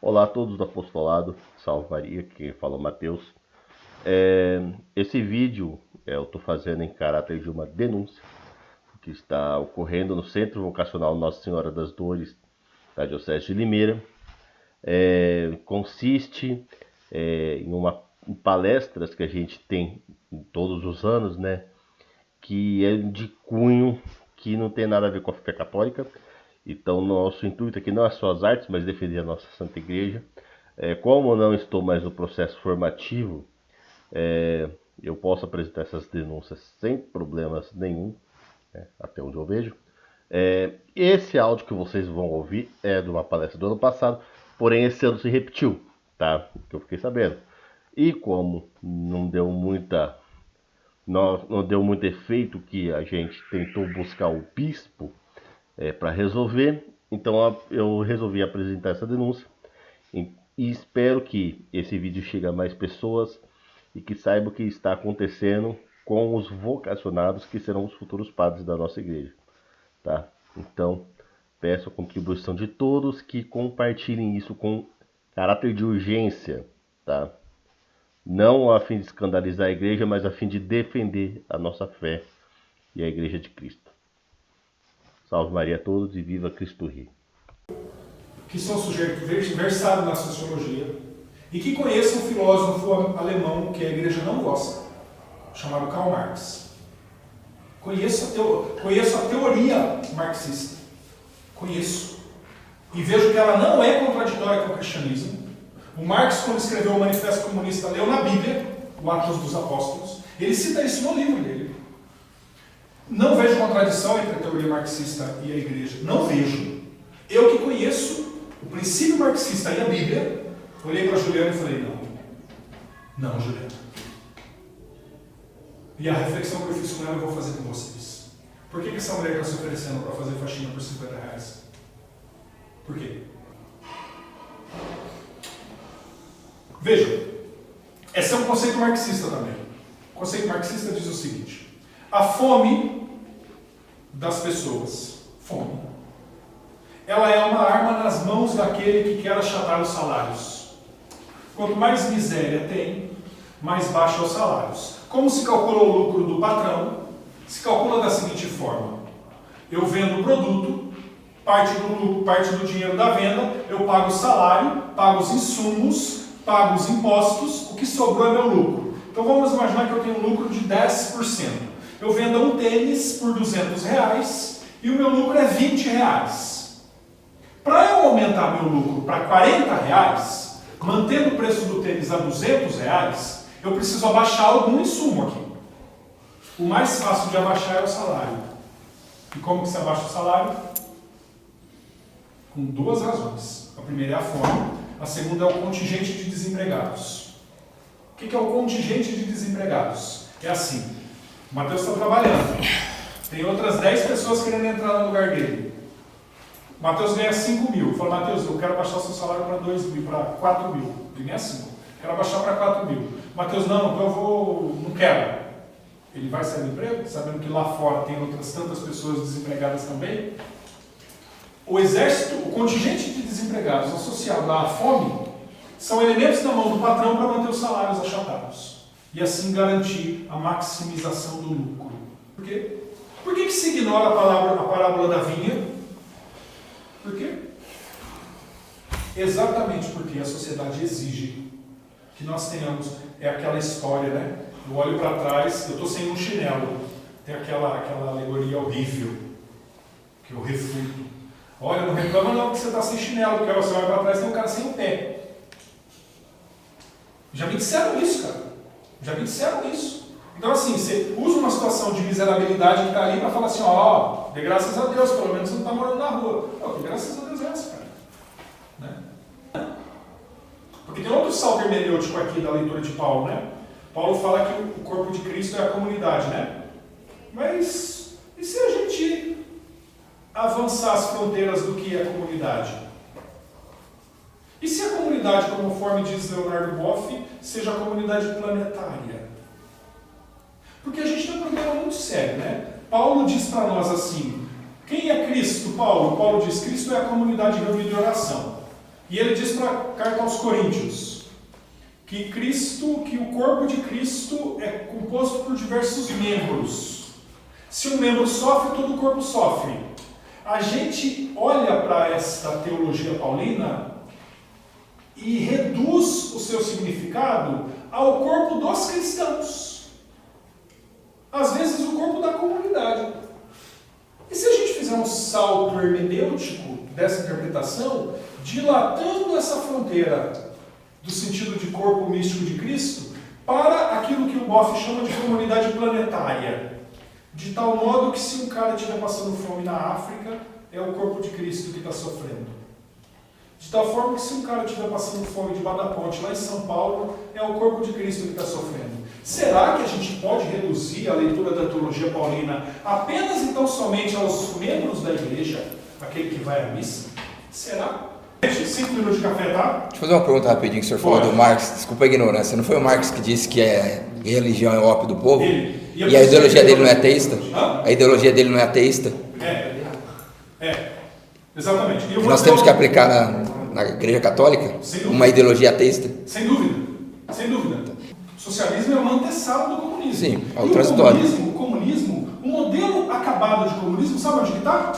Olá a todos do Apostolado, salve Maria, que fala Mateus. Esse vídeo eu estou fazendo em caráter de uma denúncia que está ocorrendo no Centro Vocacional Nossa Senhora das Dores da Diocese de Limeira. Consiste em palestras que a gente tem todos os anos, né? Que é de cunho que não tem nada a ver com a fé católica. Então, nosso intuito aqui não é só as artes, mas defender a nossa Santa Igreja. Como eu não estou mais no processo formativo, eu posso apresentar essas denúncias sem problemas nenhum, né, até onde eu vejo. Esse áudio que vocês vão ouvir é de uma palestra do ano passado, porém esse ano se repetiu, tá? Que eu fiquei sabendo. E como não deu muito efeito, que a gente tentou buscar o bispo para resolver, então eu resolvi apresentar essa denúncia e espero que esse vídeo chegue a mais pessoas e que saibam o que está acontecendo com os vocacionados que serão os futuros padres da nossa igreja, tá? Então, peço a contribuição de todos que compartilhem isso com caráter de urgência, tá? Não a fim de escandalizar a igreja, mas a fim de defender a nossa fé e a igreja de Cristo. Salve Maria a todos e viva Cristo Rei. Que são sujeitos versados na sociologia e que conheçam um filósofo alemão que a igreja não gosta, chamado Karl Marx. Conheço a teoria marxista. Conheço. E vejo que ela não é contraditória com o cristianismo. O Marx, quando escreveu o Manifesto Comunista, leu na Bíblia, o Atos dos Apóstolos. Ele cita isso no livro dele. Não vejo contradição entre a teoria marxista e a igreja. Não vejo. Eu que conheço o princípio marxista e a Bíblia, olhei para a Juliana e falei, não, Juliana. E a reflexão que eu fiz com ela eu vou fazer com vocês. Por que essa mulher está se oferecendo para fazer faxina por R$50? Por quê? Vejam, esse é um conceito marxista também. O conceito marxista diz o seguinte: a fome das pessoas, ela é uma arma nas mãos daquele que quer achatar os salários. Quanto mais miséria tem, mais baixo é os salários. Como se calcula o lucro do patrão? Se calcula da seguinte forma: eu vendo o produto, parte do dinheiro da venda, eu pago o salário, pago os insumos, pago os impostos, o que sobrou é meu lucro. Então vamos imaginar que eu tenho um lucro de 10%. Eu vendo um tênis por R$200 e o meu lucro é R$20. Para eu aumentar meu lucro para R$40, mantendo o preço do tênis a R$200, eu preciso abaixar algum insumo aqui. O mais fácil de abaixar é o salário. E como que se abaixa o salário? Com duas razões. A primeira é a fome, a segunda é o contingente de desempregados. O que é o contingente de desempregados? É assim, o Mateus está trabalhando, tem outras 10 pessoas querendo entrar no lugar dele. O Mateus ganha 5 mil. Fala, Mateus, eu quero baixar o seu salário para 2 mil, para 4 mil. Ele ganha 5. Quero baixar para 4 mil. Mateus, não, então não quero. Ele vai sair do emprego, sabendo que lá fora tem outras tantas pessoas desempregadas também. O exército, o contingente de desempregados associado à fome, são elementos na mão do patrão para manter os salários achatados. E assim garantir a maximização do lucro. Por quê? Por que se ignora a parábola da vinha? Por quê? Exatamente porque a sociedade exige que nós tenhamos, é aquela história, né? Eu olho para trás, eu estou sem um chinelo. Tem aquela alegoria horrível que eu refuto. Olha, não reclama não que você está sem chinelo, porque você olha para trás e tem um cara sem o pé. Já me disseram isso, cara. Já me disseram isso. Então assim, você usa uma situação de miserabilidade que está ali para falar assim, ó, dê graças a Deus, pelo menos você não está morando na rua. Não, que graças a Deus é essa, cara. Né? Porque tem outro salto hermenêutico aqui da leitura de Paulo, né? Paulo fala que o corpo de Cristo é a comunidade, né? Mas e se a gente avançar as fronteiras do que é a comunidade? E se a comunidade, conforme diz Leonardo Boff, seja a comunidade planetária? Porque a gente tem um problema muito sério, né? Paulo diz para nós assim, quem é Cristo, Paulo? Paulo diz, Cristo é a comunidade reunida de oração. E ele diz para a carta aos Coríntios que o corpo de Cristo é composto por diversos membros. Se um membro sofre, todo o corpo sofre. A gente olha para esta teologia paulina e reduz o seu significado ao corpo dos cristãos. Às vezes o corpo da comunidade. E se a gente fizer um salto hermenêutico dessa interpretação, dilatando essa fronteira do sentido de corpo místico de Cristo para aquilo que o Boff chama de comunidade planetária, de tal modo que se um cara estiver passando fome na África, é o corpo de Cristo que está sofrendo. De tal forma que se um cara estiver passando fome debaixo da ponte lá em São Paulo, é o corpo de Cristo que está sofrendo. Será que a gente pode reduzir a leitura da teologia paulina apenas então somente aos membros da igreja, aquele que vai à missa? Será? 5 minutos de café, tá? Deixa eu fazer uma pergunta rapidinho, que o senhor falou do Marx. Desculpa a ignorância. Não foi o Marx que disse que a religião é o ópio do povo? E a ideologia dele não é ateísta? A ideologia dele não é ateísta? Exatamente. E nós temos que aplicar na Igreja Católica uma ideologia ateísta? Sem dúvida. Sem dúvida. O socialismo é uma antessala do comunismo. Sim, é o transitório. O comunismo, o modelo acabado de comunismo, sabe onde que está?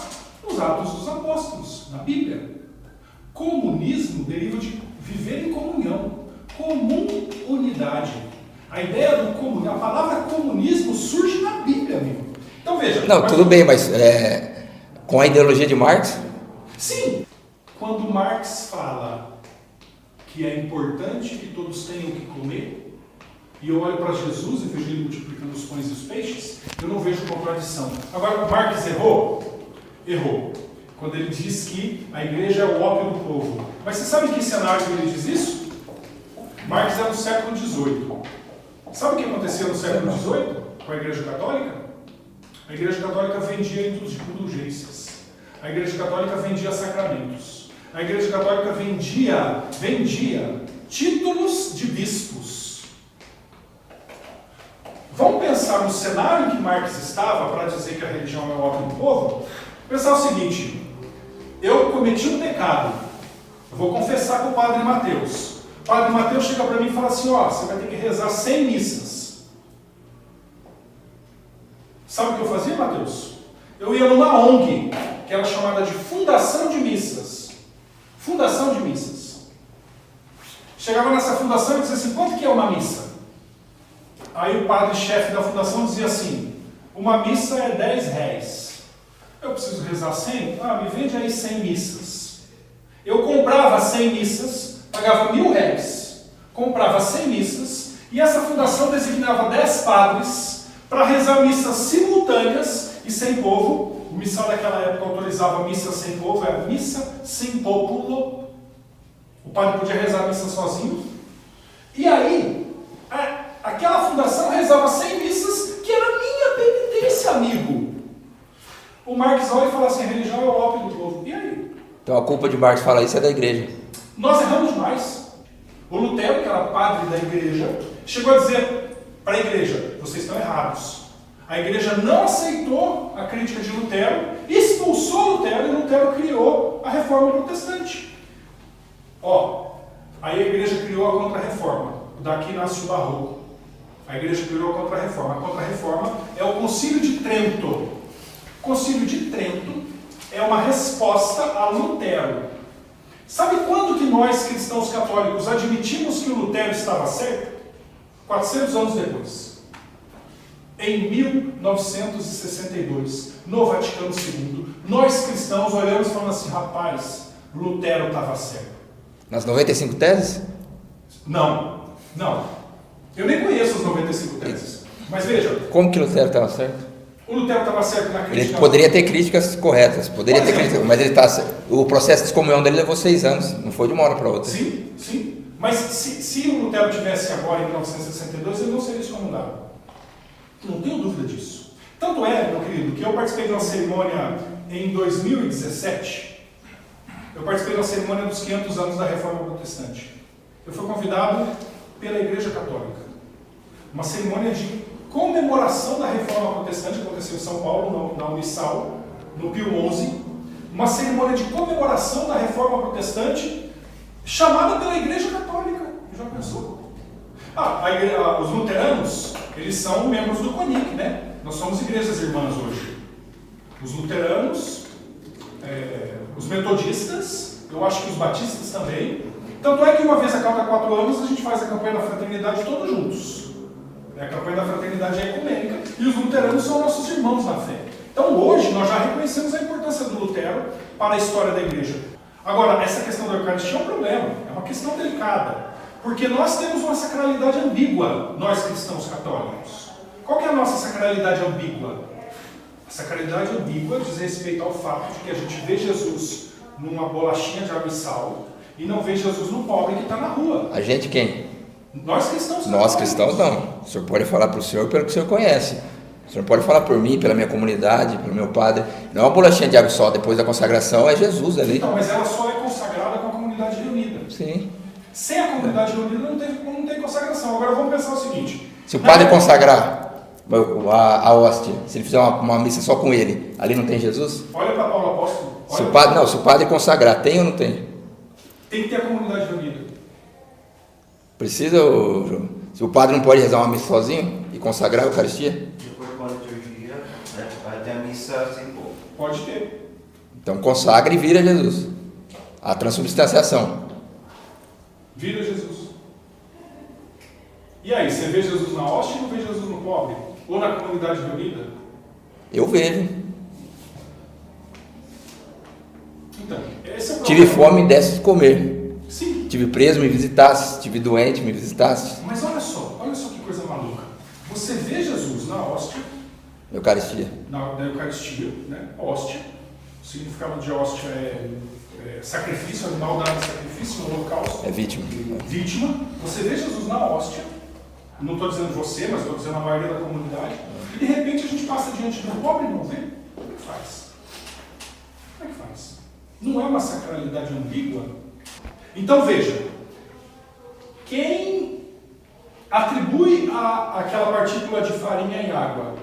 Nos Atos dos Apóstolos, na Bíblia. Comunismo deriva de viver em comunhão, comunidade. A ideia do comunismo, a palavra comunismo surge na Bíblia, amigo. Então veja. Não, tudo bem, mas com a ideologia de Marx? Sim. Quando Marx fala que é importante que todos tenham o que comer, e eu olho para Jesus e vejo ele multiplicando os pães e os peixes, eu não vejo contradição. Agora, Marx errou? Errou. Quando ele diz que a igreja é o ópio do povo. Mas você sabe em que cenário ele diz isso? Marx é no século XVIII. Sabe o que acontecia no século XVIII com a igreja católica? A igreja católica vendia indulgências. A igreja católica vendia sacramentos. A igreja católica vendia títulos de bispos. Vamos pensar no cenário em que Marx estava para dizer que a religião é o ópio do povo? Pensar o seguinte: eu cometi um pecado, eu vou confessar com o padre Mateus. O padre Mateus chega para mim e fala assim: ó, você vai ter que rezar 100 missas. Sabe o que eu fazia, Mateus? Eu ia numa ONG, que era chamada de Fundação de Missas. Fundação de Missas. Chegava nessa fundação e dizia assim: quanto que é uma missa? Aí o padre-chefe da fundação dizia assim: uma missa é 10 réis. Eu preciso rezar 100? Me vende aí 100 missas. Eu comprava 100 missas, pagava 1.000 réis, comprava 100 missas, e essa fundação designava 10 padres para rezar missas simultâneas e sem povo. O missal daquela época autorizava missa sem povo, era missa sem populo. O padre podia rezar a missa sozinho. E aí, aquela fundação rezava 100 missas, que era minha penitência, amigo. O Marx olha e fala assim: a religião é o ópio do povo. E aí? Então a culpa de Marx falar isso é da igreja. Nós erramos demais. O Lutero, que era padre da igreja, chegou a dizer para a igreja: vocês estão errados. A igreja não aceitou a crítica de Lutero, expulsou Lutero, e Lutero criou a reforma protestante. Aí a igreja criou a contra-reforma. Daqui nasce o barroco. A igreja criou a contra-reforma. A contra-reforma é o Concílio de Trento. O Concílio de Trento é uma resposta a Lutero. Sabe quando que nós, cristãos católicos, admitimos que o Lutero estava certo? 400 anos depois. Em 1962, no Vaticano II, nós cristãos olhamos e falamos assim: rapaz, Lutero estava certo. Nas 95 teses? Não. Eu nem conheço as 95 teses. Mas veja. Como que Lutero estava certo? O Lutero estava certo na crítica. Ele poderia ter críticas corretas, mas ele o processo de excomunhão dele levou 6 anos, não foi de uma hora para outra. Sim. Mas se o Lutero tivesse agora em 1962, ele não seria excomungado. Não tenho dúvida disso. Tanto é, meu querido, que eu participei de uma cerimônia em 2017. Eu participei de uma cerimônia dos 500 anos da Reforma Protestante. Eu fui convidado pela Igreja Católica. Uma cerimônia de comemoração da Reforma Protestante que aconteceu em São Paulo, na Unisal, no Pio XI. Uma cerimônia de comemoração da Reforma Protestante chamada pela Igreja Católica. Já pensou? Os luteranos, eles são membros do CONIC, né? Nós somos igrejas irmãs hoje. Os luteranos, os metodistas, eu acho que os batistas também. Tanto é que uma vez a cada 4 anos a gente faz a campanha da fraternidade todos juntos. A campanha da fraternidade é ecumênica e os luteranos são nossos irmãos na fé. Então hoje nós já reconhecemos a importância do Lutero para a história da igreja. Agora, essa questão da Eucaristia é um problema, é uma questão delicada, porque nós temos uma sacralidade ambígua, nós cristãos católicos. Qual que é a nossa sacralidade ambígua? A sacralidade ambígua diz respeito ao fato de que a gente vê Jesus numa bolachinha de água e sal e não vê Jesus no pobre que está na rua. A gente quem? Nós cristãos. Nós cristãos não. O senhor pode falar para o senhor pelo que o senhor conhece. O senhor pode falar por mim, pela minha comunidade, pelo meu padre. Não é uma bolachinha de água só, depois da consagração é Jesus ali. Então, mas ela só é consagrada com a comunidade reunida. Sim. Sem a comunidade reunida não tem consagração. Agora vamos pensar o seguinte. Se o padre consagrar a hóstia, se ele fizer uma missa só com ele, ali não tem Jesus? Olha para Paulo Apóstolo. Se o padre consagrar, tem ou não tem? Tem que ter a comunidade reunida. Precisa, se o padre não pode rezar uma missa sozinho e consagrar a Eucaristia? Depois com a liturgia, né, vai ter a missa sem povo. Pode ter. Então consagra e vira Jesus. A transubstanciação. Vira Jesus. E aí, você vê Jesus na hóstia ou não vê Jesus no pobre? Ou na comunidade reunida? Eu vejo. Então, esse é o problema. Tive fome e desse de comer. Sim. Tive preso, me visitasse. Tive doente, me visitasse. Mas olha só que coisa maluca. Você vê Jesus na hóstia, Eucaristia. da Eucaristia, né? Hóstia. O significado de hóstia é sacrifício, animal dado de sacrifício no holocausto. É vítima. Vítima. Você vê Jesus na hóstia. Não estou dizendo você, mas estou dizendo a maioria da comunidade. E de repente a gente passa diante do pobre e não vê. Como é que faz? Como é que faz? Não é uma sacralidade ambígua? Então veja, quem atribui àquela partícula de farinha e água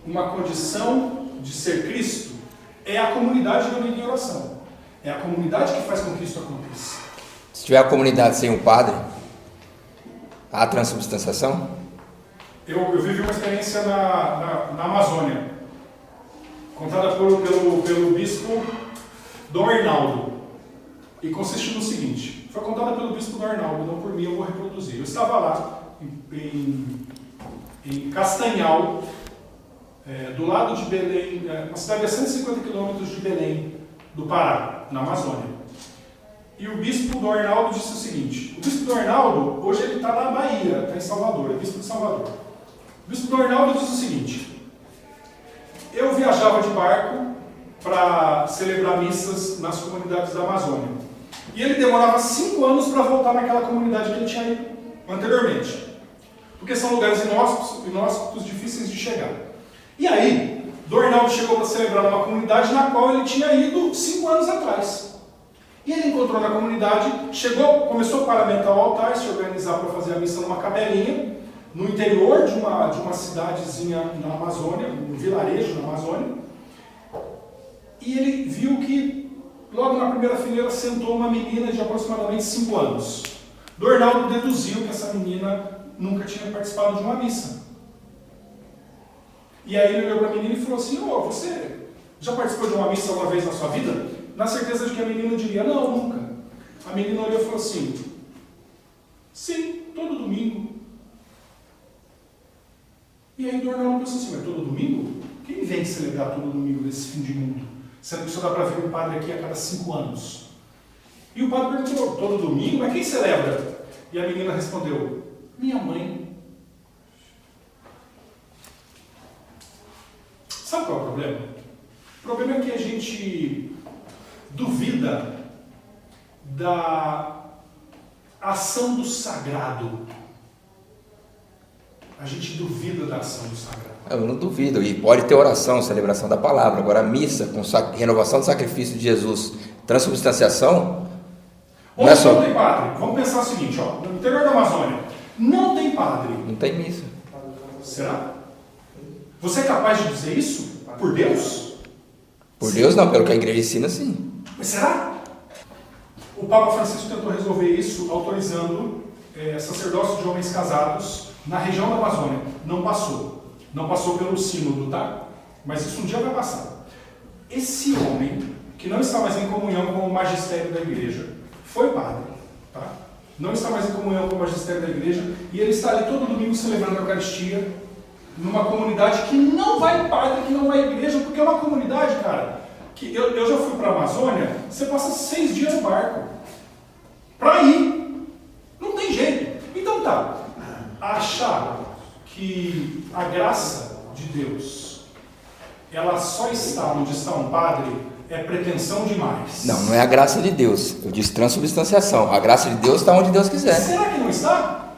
uma condição de ser Cristo é a comunidade reunida em oração. É a comunidade que faz com que Cristo aconteça. Se tiver a comunidade sem o padre, há transubstanciação? Eu vivi uma experiência na Amazônia, contada pelo bispo Dom Arnaldo. E consistiu no seguinte, foi contada pelo bispo Dom Arnaldo, não por mim, eu vou reproduzir. Eu estava lá, em Castanhal, do lado de Belém, uma cidade a 150 quilômetros de Belém, do Pará, na Amazônia. E o bispo Dom Arnaldo disse o seguinte, o bispo Dom Arnaldo, hoje ele está na Bahia, está em Salvador, é bispo de Salvador. O bispo Dom Arnaldo disse o seguinte, eu viajava de barco para celebrar missas nas comunidades da Amazônia. E ele demorava 5 anos para voltar naquela comunidade que ele tinha ido anteriormente. Porque são lugares inóspitos, difíceis de chegar. E aí, Dom Arnaldo chegou para celebrar uma comunidade na qual ele tinha ido 5 anos atrás. E ele encontrou na comunidade, começou a paramentar o altar, se organizar para fazer a missa numa capelinha, no interior de uma cidadezinha na Amazônia, um vilarejo na Amazônia. E ele viu que logo na primeira fileira sentou uma menina de aproximadamente 5 anos. Dom Arnaldo deduziu que essa menina nunca tinha participado de uma missa. E aí ele olhou para a menina e falou assim, você já participou de uma missa alguma vez na sua vida? Na certeza de que a menina diria, não, nunca. A menina olhou e falou assim, sim, todo domingo. E aí Dom Arnaldo pensou assim, mas todo domingo? Quem vem celebrar todo domingo nesse fim de mundo? Sendo que só dá para ver um padre aqui a cada 5 anos. E o padre perguntou, todo domingo? Mas quem celebra? E a menina respondeu, minha mãe. Sabe qual é o problema? O problema é que a gente duvida da ação do sagrado. A gente duvida da ação do sagrado. Eu não duvido, e pode ter oração, celebração da palavra. Agora, a missa, com renovação do sacrifício de Jesus, transubstanciação, não é só... Não tem padre. Vamos pensar o seguinte, no interior da Amazônia, não tem padre. Não tem missa. Será? Você é capaz de dizer isso? Por Deus? Por Deus não, pelo que a igreja ensina, sim. Mas será? O Papa Francisco tentou resolver isso autorizando sacerdócio de homens casados na região da Amazônia. Não passou. Não passou pelo sínodo, tá? Mas isso um dia vai passar. Esse homem, que não está mais em comunhão com o magistério da igreja, foi padre, tá? Não está mais em comunhão com o magistério da igreja, e ele está ali todo domingo celebrando a Eucaristia, numa comunidade que não vai padre, que não vai igreja, porque é uma comunidade, cara, que eu já fui para a Amazônia, você passa 6 dias no barco, para ir, não tem jeito. Então tá, achar que a graça de Deus, ela só está onde está um padre, é pretensão demais. Não, não é a graça de Deus. Eu disse transubstanciação. A graça de Deus está onde Deus quiser. Será que não está?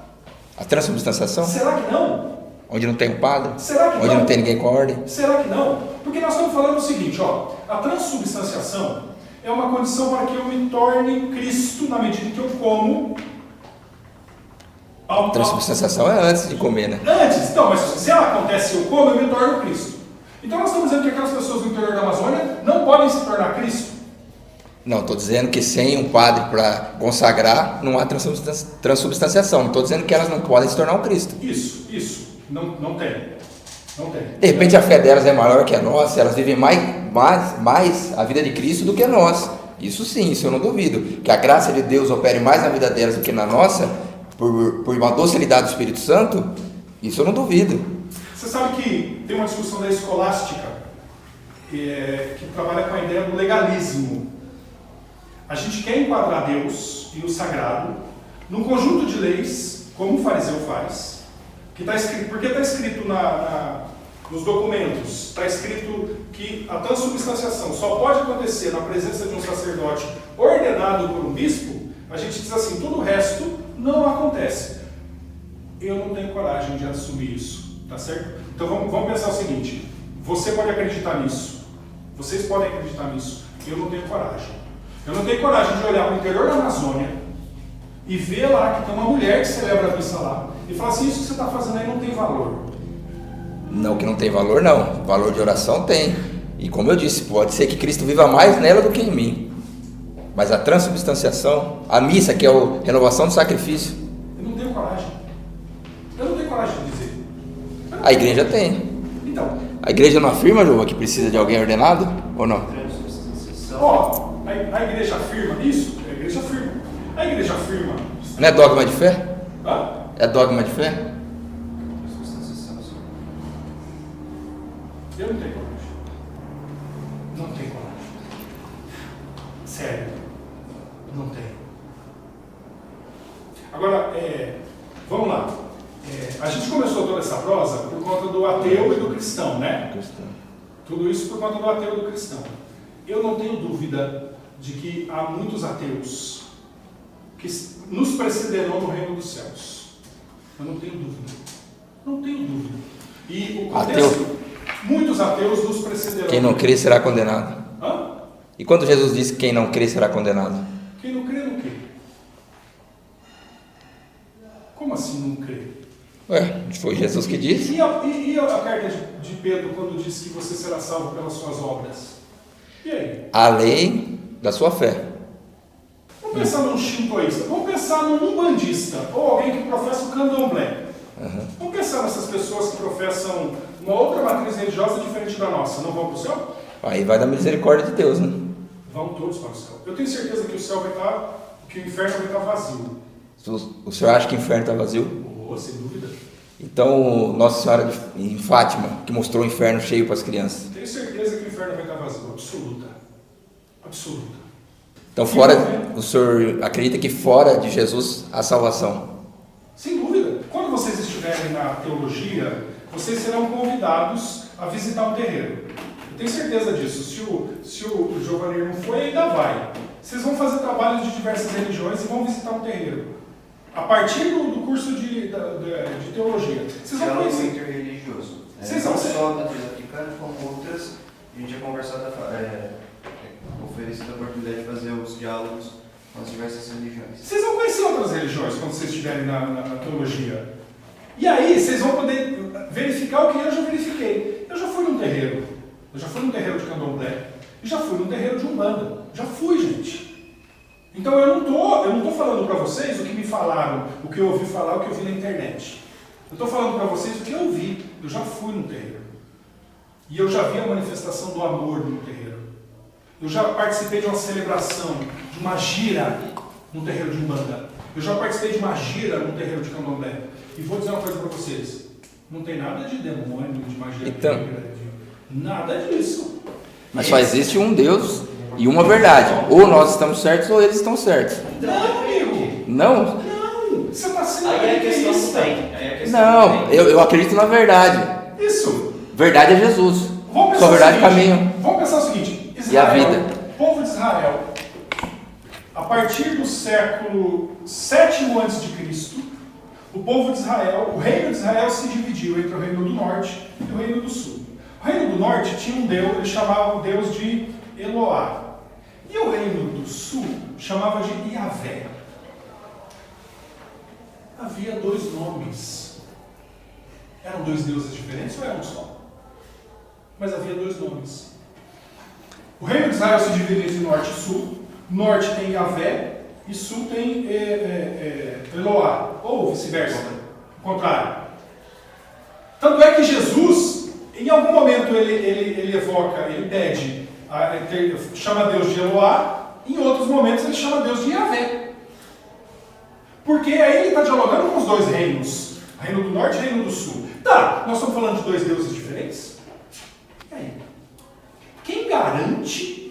A transubstanciação? Será que não? Onde não tem o padre? Será que onde não tem ninguém com a ordem? Será que não? Porque nós estamos falando o seguinte, ó, a transubstanciação é uma condição para que eu me torne Cristo na medida que eu como. Transubstanciação é antes de comer, né? Antes, então, mas se ela acontece eu como, eu me torno Cristo. Então nós estamos dizendo que aquelas pessoas do interior da Amazônia não podem se tornar Cristo? Não, estou dizendo que sem um padre para consagrar, não há transubstanciação. Não estou dizendo que elas não podem se tornar um Cristo. Isso. Não tem. Não tem. De repente a fé delas é maior que a nossa, elas vivem mais a vida de Cristo do que nós. Isso sim, isso eu não duvido. Que a graça de Deus opere mais na vida delas do que na nossa, por uma docilidade do Espírito Santo, isso eu não duvido. Você sabe que tem uma discussão da escolástica que trabalha com a ideia do legalismo. A gente quer enquadrar Deus e o sagrado num conjunto de leis, como o fariseu faz, que tá escrito, porque está escrito nos documentos, está escrito que a transubstanciação só pode acontecer na presença de um sacerdote ordenado por um bispo. A gente diz assim, todo o resto não acontece. Eu não tenho coragem de assumir isso, tá certo? Então vamos pensar o seguinte, você pode acreditar nisso, vocês podem acreditar nisso, eu não tenho coragem. Eu não tenho coragem de olhar para o interior da Amazônia e ver lá que tem uma mulher que celebra a missa lá e falar assim, isso que você está fazendo aí não tem valor. Não que não tem valor, não. Valor de oração tem. E como eu disse, pode ser que Cristo viva mais nela do que em mim. Mas a transubstanciação, a missa, que é a renovação do sacrifício. Eu não tenho coragem. Eu não tenho coragem de dizer. A igreja tem. Então. A igreja não afirma, Juba, que precisa de alguém ordenado? Ou não? Ó, a igreja afirma isso? A igreja afirma. A igreja afirma. Não é dogma de fé? Hã? É dogma de fé? Eu não tenho coragem. Não tenho coragem. Sério. Não tenho. Agora, vamos lá. A gente começou toda essa prosa por conta do ateu e do cristão, né? Cristão. Tudo isso por conta do ateu e do cristão. Eu não tenho dúvida de que há muitos ateus que nos precederão no reino dos céus. Eu não tenho dúvida. Não tenho dúvida. E o contexto, muitos ateus nos precederão. Quem não crê será condenado. Hã? E quando Jesus disse que quem não crê será condenado? Quem não crê, não crê. Como assim não crê? Foi Jesus que disse. E a carta de Pedro quando diz que você será salvo pelas suas obras? E aí? A lei da sua fé. Vamos pensar num shintoísta, vamos pensar num umbandista, ou alguém que professa o candomblé. Vamos pensar nessas pessoas que professam uma outra matriz religiosa diferente da nossa. Não vão para o céu? Aí vai da misericórdia de Deus, né? Vão todos para o céu. Eu tenho certeza que o céu vai estar, que o inferno vai estar vazio. O senhor acha que o inferno está vazio? Sem dúvida. Então, Nossa Senhora em Fátima, que mostrou o inferno cheio para as crianças. Tenho certeza que o inferno vai estar vazio. Absoluta. Absoluta. Então, o senhor acredita que fora de Jesus há salvação? Sem dúvida. Quando vocês estiverem na teologia, vocês serão convidados a visitar um terreiro. Eu tenho certeza disso. Se o Giovanni não foi, ainda vai. Vocês vão fazer trabalhos de diversas religiões e vão visitar um terreiro. A partir do curso de teologia. Vocês vão conhecer. Interreligioso. Vocês Não vão só a matriz africana, como outras. A gente tinha conversado, oferecido a oportunidade de fazer os diálogos com as diversas religiões. Vocês vão conhecer outras religiões quando vocês estiverem na teologia. E aí vocês vão poder verificar o que eu já verifiquei. Eu já fui num terreiro. Eu já fui num terreiro de candomblé. E já fui num terreiro de umbanda. Já fui, gente. Então eu não tô falando para vocês o que me falaram, o que eu ouvi falar, o que eu vi na internet. Eu estou falando para vocês o que eu vi. Eu já fui no terreiro. E eu já vi a manifestação do amor no terreiro. Eu já participei de uma celebração, de uma gira no terreiro de Umbanda. Eu já participei de uma gira no terreiro de Candomblé. E vou dizer uma coisa para vocês. Não tem nada de demônio, de magia Então, negra, nada disso. mas só existe um Deus e uma verdade. Ou nós estamos certos ou eles estão certos. Não, amigo. Não? Não. Você está sendo Aí é a questão maniqueísta. do bem. Aí é a questão Não, do bem. eu acredito na verdade. Isso. Verdade é Jesus. Vamos pensar Só verdade o e seguinte, caminho. Vamos pensar o seguinte. E a vida. O povo de Israel, a partir do século VII a.C., o povo de Israel, o reino de Israel se dividiu entre o reino do norte e o reino do sul. O reino do norte tinha um deus, ele chamava o deus de Eloá. E o reino do sul chamava de Iavé. Havia dois nomes. Eram dois deuses diferentes ou eram um só? Mas havia dois nomes. O reino de Israel se divide entre norte e sul. Norte tem Iavé e sul tem Eloá, ou vice-versa, o contrário. Tanto é que Jesus, em algum momento ele evoca, ele pede, chama Deus de Eloá, em outros momentos ele chama Deus de Iavé. Porque aí ele está dialogando com os dois reinos, reino do norte e reino do sul. Tá, nós estamos falando de dois deuses diferentes? E aí? Quem garante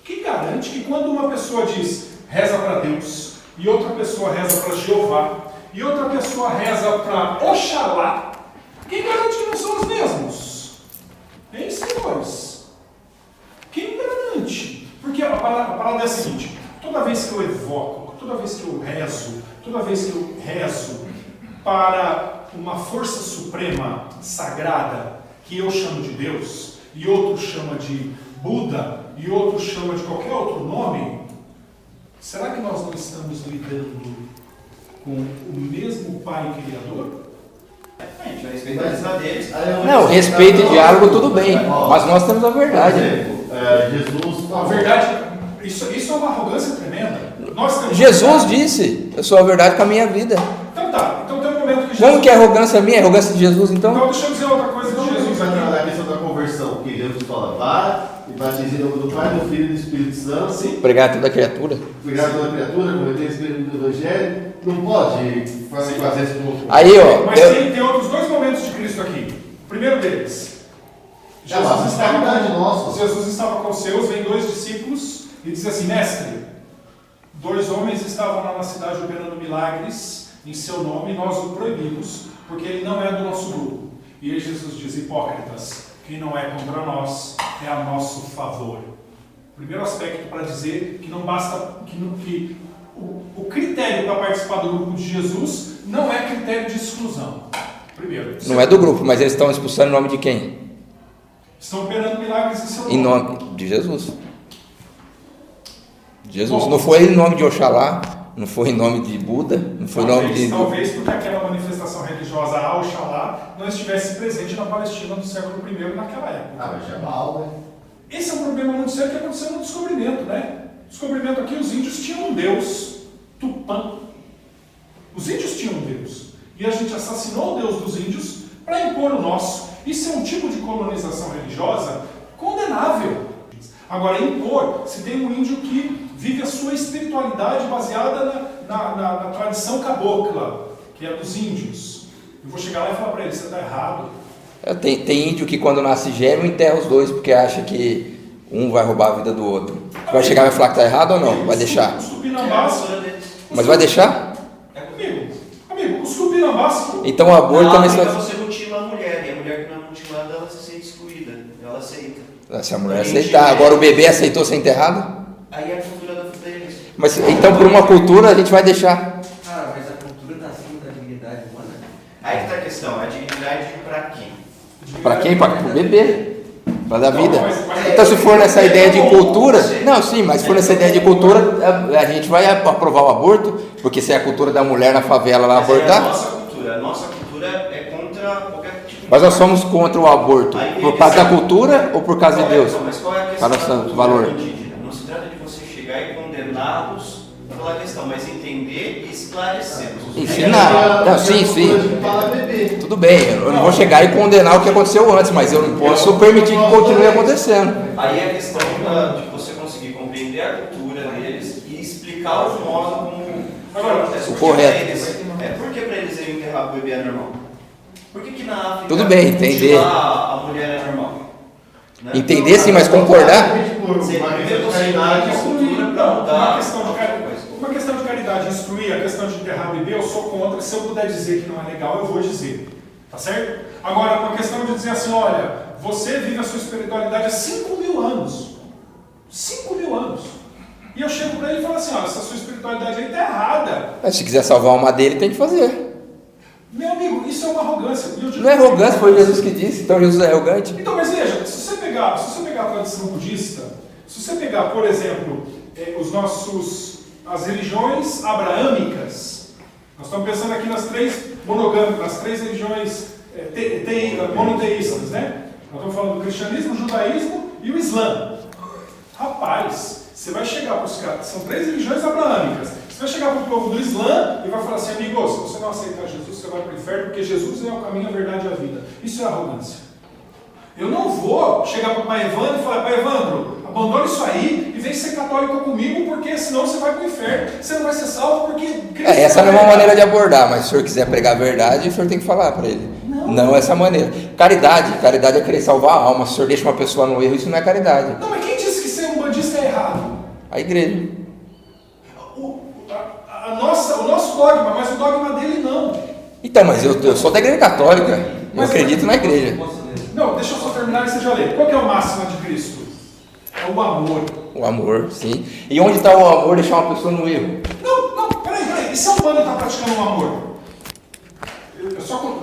que quando uma pessoa diz reza para Deus, e outra pessoa reza para Jeová, e outra pessoa reza para Oxalá, quem garante que não são os mesmos? Hein, senhores? Quem garante? Porque a parada é a seguinte: toda vez que eu evoco, toda vez que eu rezo para uma força suprema, sagrada, que eu chamo de Deus, e outro chama de Buda, e outro chama de qualquer outro nome, será que nós não estamos lidando com o mesmo Pai Criador? A gente vai respeitar as deles. Não, respeito e diálogo tudo bem, mas nós temos a Por verdade. exemplo, Jesus A falou. verdade, isso é uma arrogância tremenda. Nós temos Jesus disse, eu sou a verdade com a minha vida. Então tá, então tem um momento que Jesus... Como que é arrogância minha? É arrogância de Jesus, então? Então deixa eu dizer outra coisa de Então, Jesus Jesus vai aqui. trabalhar a questão da conversão, que Jesus fala, vá e batize em nome do Pai, do Filho e do Espírito Santo. Sim. Pregar toda criatura. Cuidar toda criatura, converter o Espírito do Evangelho. Não pode fazer esse povo. Aí, ó, Mas tem outros dois momentos de Cristo aqui. O primeiro deles, É uma responsabilidade nossa. Jesus estava com os seus, vem dois discípulos e diz assim: mestre, dois homens estavam lá na cidade operando milagres em seu nome e nós o proibimos, porque ele não é do nosso grupo. E aí Jesus diz: hipócritas, quem não é contra nós é a nosso favor. Primeiro aspecto para dizer que não basta, que o critério para participar do grupo de Jesus não é critério de exclusão. Primeiro. não é do grupo, mas eles estão expulsando em nome de quem? Estão operando milagres em seu nome. Em nome de Jesus. Jesus. Bom, Não foi em nome de Oxalá, não foi em nome de Buda, não foi em nome de... Talvez porque aquela manifestação religiosa a Oxalá não estivesse presente na Palestina do século I naquela época. Ah, mas é mal, né? Esse é um problema muito sério que aconteceu no descobrimento, né? Descobrimento aqui, os índios tinham um deus, Tupã. Os índios tinham um deus. E a gente assassinou o deus dos índios para impor o nosso. Isso é um tipo de colonização religiosa condenável. Agora, impor, se tem um índio que vive a sua espiritualidade baseada na tradição cabocla, que é dos índios. Eu vou chegar lá e falar para ele: você está errado. Tem índio que quando nasce gêmeo enterra os dois, porque acha que um vai roubar a vida do outro. Vai chegar e vai falar que está errado ou não? Vai deixar? Os tupinambás. Mas vai deixar? Amigo, os tupinambás. Então o aborto também se Então vai... você mutila a mulher, e a mulher que não é mutilada, ela se sente excluída. Ela aceita. Se a mulher aceitar. Agora o bebê aceitou ser enterrado? Aí é a cultura deles. Mas então por uma cultura a gente vai deixar. Cara, mas a cultura está acima da dignidade humana. Aí que tá a questão, a dignidade pra quem? Para quem? Para o bebê. Para dar vida. Mas- Então se for nessa ideia de cultura... Não, sim, mas se for nessa ideia de cultura, a gente vai aprovar o aborto, porque se é a cultura da mulher na favela lá Mas é a abortar... nossa cultura é contra qualquer tipo de... Mas nós somos contra o aborto por causa da cultura ou por causa de Deus? Mas qual é a questão Para o da cultura valor. indígena? Não se trata de você chegar e condená-los pela aquela questão, mas entender e esclarecer. Ensinar. Não, sim. Tudo bem, eu não vou chegar e condenar o que aconteceu antes, mas eu não posso permitir que continue acontecendo. Aí a questão de você conseguir compreender a cultura deles e explicar o modo como acontece. O correto. Por que para eles irem enterrar o bebê é normal? Por que na África Tudo bem, entender. A mulher é normal? Né? Entender sim, mas concordar. Uma questão de caridade, instruir a questão de enterrar bebê, eu sou contra. Se eu puder dizer que não é legal, eu vou dizer. Tá certo? Agora, uma questão de dizer assim, olha, você vive a sua espiritualidade há 5.000 anos. 5.000 anos. E eu chego para ele e falo assim, olha, essa sua espiritualidade aí está errada. Mas se quiser salvar uma dele, tem que fazer. Meu amigo, isso é uma arrogância. Não é arrogância, foi Jesus que disse, então Jesus é arrogante. Então, mas veja, se você pegar a tradição budista, se você pegar, por exemplo, as religiões abraâmicas, nós estamos pensando aqui nas três monogâmicas, nas três religiões monoteístas, né? Nós estamos falando do cristianismo, o judaísmo e o islã. Rapaz, você vai chegar para os caras, são três religiões abraâmicas, você vai chegar para o povo do islã e vai falar assim, amigo, se você não aceitar Jesus, você vai para o inferno, porque Jesus é o caminho, a verdade e a vida. Isso é arrogância. Eu não vou chegar para o pai Evandro e falar, pai Evandro, abandone isso aí e vem ser católico comigo, porque senão você vai para o inferno, você não vai ser salvo, porque... Essa não é uma maneira de abordar, mas se o senhor quiser pregar a verdade, o senhor tem que falar para ele. Não essa maneira. Caridade é querer salvar a alma. Se o senhor deixa uma pessoa no erro, isso não é caridade. Não, mas quem disse que ser um bandista é errado? A igreja. O nosso dogma, mas o dogma dele não. Então, mas eu sou da igreja católica. Eu acredito na igreja. Não, deixa eu só terminar e você já lê. Qual que é o máximo de Cristo? É o amor. O amor, sim. E onde está o amor deixar uma pessoa no erro? Não, peraí. E se a Umbanda está praticando o amor?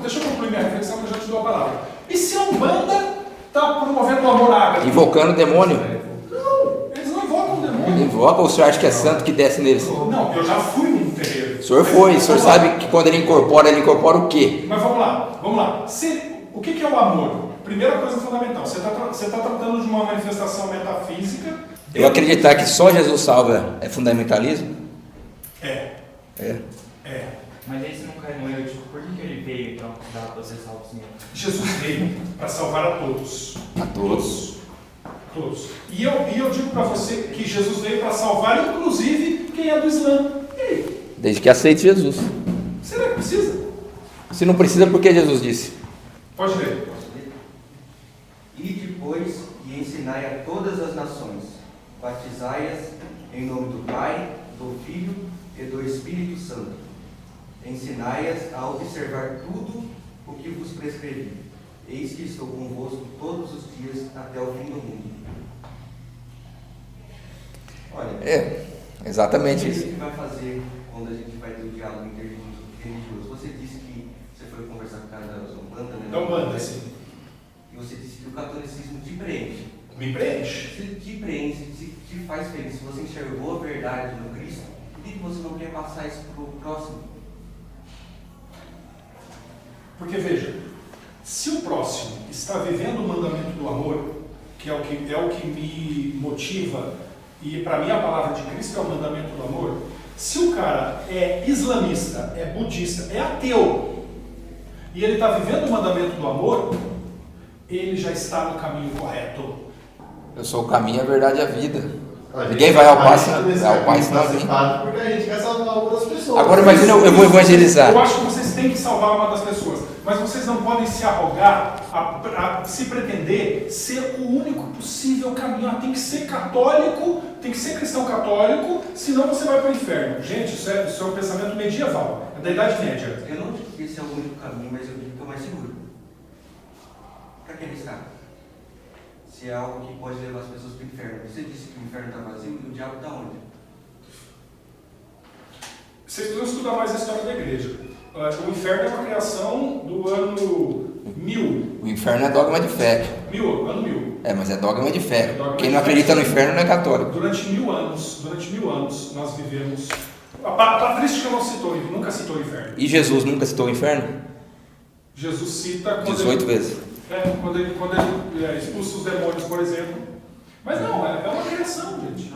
Deixa eu concluir minha reflexão, que eu já te dou a palavra. E se a Umbanda está promovendo o amor ágape? Invocando o demônio? Não, eles não invocam o demônio. Invoca ou o senhor acha que é santo que desce neles? Não, eu já fui num terreiro. O senhor foi, o senhor sabe que quando ele incorpora o quê? Mas vamos lá. O que é o amor? Primeira coisa fundamental, você está tratando de uma manifestação metafísica. Eu acreditar que só Jesus salva é fundamentalismo? É. Mas aí você não cai no erro, tipo, por que ele veio então para você salvar o Senhor? Jesus veio para salvar a todos. A todos. Todos. E eu digo para você que Jesus veio para salvar, inclusive, quem é do Islã. E aí? Desde que aceite Jesus. Será que precisa? Se não precisa, por que Jesus disse? Pode ler. E depois e ensinai a todas as nações, batizai-as em nome do Pai, do Filho e do Espírito Santo. Ensinai-as a observar tudo o que vos prescrevi. Eis que estou convosco todos os dias até o fim do mundo. Olha, exatamente o isso. que vai fazer quando a gente vai ter o diálogo interreligioso? Você disse que você foi conversar com o cara da Umbanda, né? Da Umbanda, sim. E você disse que o catolicismo te preenche. Me preenche. Se te preenche, se te faz feliz, se você enxergou a verdade no Cristo, por que você não quer passar isso para o próximo? Porque veja, se o próximo está vivendo o mandamento do amor, que é o que me motiva, e para mim a palavra de Cristo é o mandamento do amor, se o cara é islamista, é budista, é ateu, e ele está vivendo o mandamento do amor, ele já está no caminho correto. Eu sou o caminho, a verdade e a vida. Ninguém vai ao Pai senão porque a gente quer salvar algumas pessoas. Agora imagina, eu vou evangelizar. Eu acho que vocês têm que salvar uma das pessoas, mas vocês não podem se arrogar, a se pretender ser o único possível caminho. Tem que ser católico, tem que ser cristão católico, senão você vai para o inferno. Gente, isso é um pensamento medieval, é da Idade Média. Eu não digo que esse é o único caminho, mas eu digo que é o mais seguro. Para que arriscar? Se é algo que pode levar as pessoas para o inferno. Você disse que o inferno está vazio e o diabo está onde? Vocês precisam estudar mais a história da igreja. O inferno é uma criação do ano 1000. O inferno é dogma de fé. Ano 1000. Mas é dogma de fé. Dogma Quem de não fé. acredita no inferno não é católico. Durante mil anos, nós vivemos. A patrística não citou, nunca citou o inferno. E Jesus nunca citou o inferno? Jesus cita quando 18 vezes. quando ele expulsa os demônios, por exemplo. Mas não, é uma criação, gente.